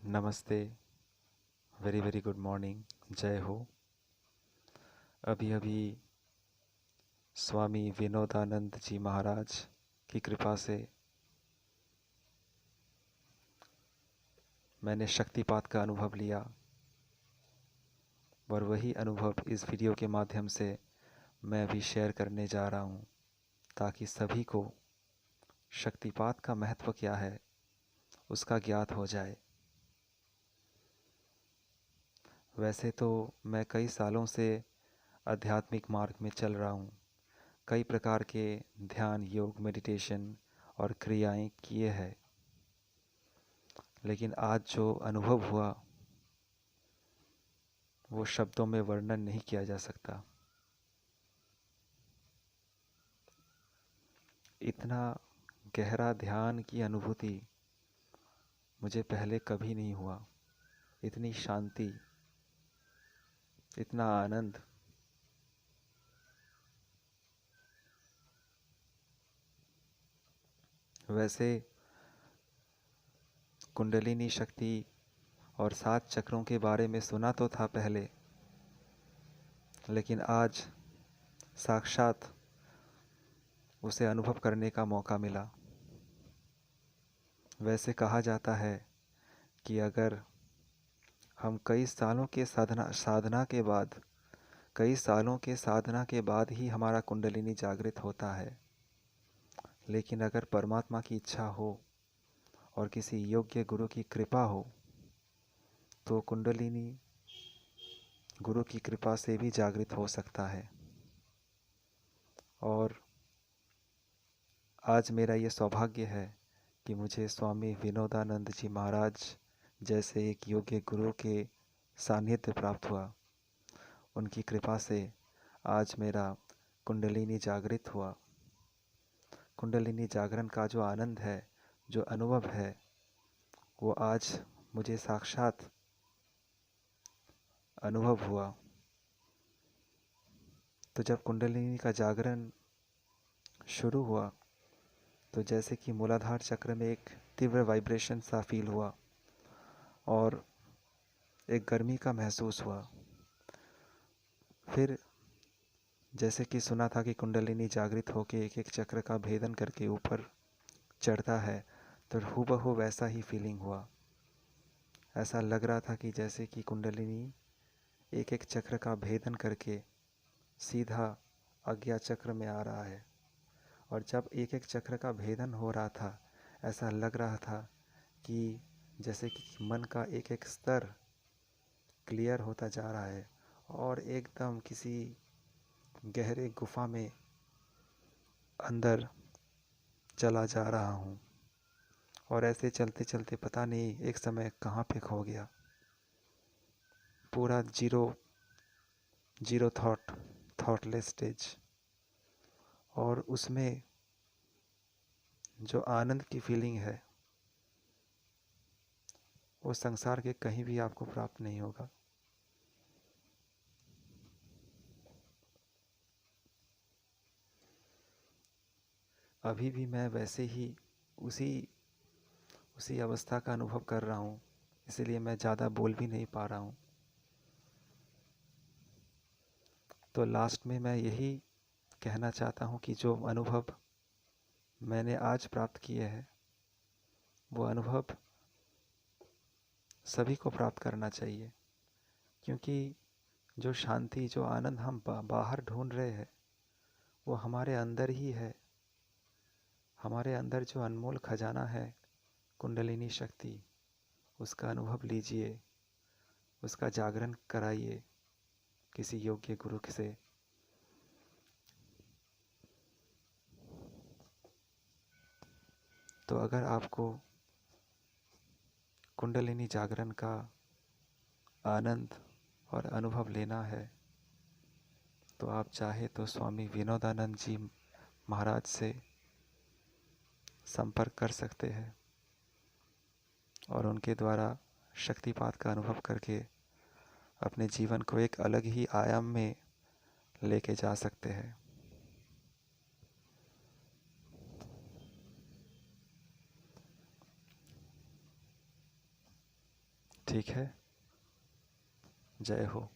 नमस्ते। Very very good morning. जय हो। अभी अभी स्वामी विनोदानंद जी महाराज की कृपा से मैंने शक्तिपात का अनुभव लिया और वही अनुभव इस वीडियो के माध्यम से मैं अभी शेयर करने जा रहा हूँ, ताकि सभी को शक्तिपात का महत्व क्या है उसका ज्ञात हो जाए। वैसे तो मैं कई सालों से आध्यात्मिक मार्ग में चल रहा हूँ। कई प्रकार के ध्यान, योग, मेडिटेशन और क्रियाएं किए हैं, लेकिन आज जो अनुभव हुआ वो शब्दों में वर्णन नहीं किया जा सकता। इतना गहरा ध्यान की अनुभूति मुझे पहले कभी नहीं हुआ। इतनी शांति, इतना आनंद। वैसे कुंडलिनी शक्ति और 7 चक्रों के बारे में सुना तो था पहले, लेकिन आज साक्षात उसे अनुभव करने का मौका मिला। वैसे कहा जाता है कि अगर हम कई सालों के साधना के बाद ही हमारा कुंडलिनी जागृत होता है, लेकिन अगर परमात्मा की इच्छा हो और किसी योग्य गुरु की कृपा हो तो कुंडलिनी गुरु की कृपा से भी जागृत हो सकता है। और आज मेरा ये सौभाग्य है कि मुझे स्वामी विनोदानंद जी महाराज जैसे एक योग्य गुरु के सानिध्य प्राप्त हुआ। उनकी कृपा से आज मेरा कुंडलिनी जागृत हुआ। कुंडलिनी जागरण का जो आनंद है, जो अनुभव है, वो आज मुझे साक्षात अनुभव हुआ। तो जब कुंडलिनी का जागरण शुरू हुआ तो जैसे कि मूलाधार चक्र में एक तीव्र वाइब्रेशन सा फील हुआ और एक गर्मी का महसूस हुआ। फिर जैसे कि सुना था कि कुंडलिनी जागृत होकर एक एक चक्र का भेदन करके ऊपर चढ़ता है, तो हूबहू वैसा ही फीलिंग हुआ। ऐसा लग रहा था कि जैसे कि कुंडलिनी एक एक चक्र का भेदन करके सीधा आज्ञा चक्र में आ रहा है। और जब एक एक चक्र का भेदन हो रहा था, ऐसा लग रहा था कि जैसे कि मन का एक एक स्तर क्लियर होता जा रहा है और एकदम किसी गहरे गुफा में अंदर चला जा रहा हूँ। और ऐसे चलते चलते पता नहीं एक समय कहाँ पे खो गया। पूरा जीरो जीरो थॉटलेस स्टेज। और उसमें जो आनंद की फीलिंग है वो संसार के कहीं भी आपको प्राप्त नहीं होगा। अभी भी मैं वैसे ही उसी उसी अवस्था का अनुभव कर रहा हूँ, इसीलिए मैं ज़्यादा बोल भी नहीं पा रहा हूँ। तो लास्ट में मैं यही कहना चाहता हूँ कि जो अनुभव मैंने आज प्राप्त किए हैं वो अनुभव सभी को प्राप्त करना चाहिए, क्योंकि जो शांति, जो आनंद हम बाहर ढूंढ रहे हैं वो हमारे अंदर ही है। हमारे अंदर जो अनमोल खजाना है कुंडलिनी शक्ति, उसका अनुभव लीजिए, उसका जागरण कराइए किसी योग्य गुरु से। तो अगर आपको कुंडलिनी जागरण का आनंद और अनुभव लेना है तो आप चाहे तो स्वामी विनोदानंद जी महाराज से संपर्क कर सकते हैं और उनके द्वारा शक्तिपात का अनुभव करके अपने जीवन को एक अलग ही आयाम में लेके जा सकते हैं। ठीक है। जय हो।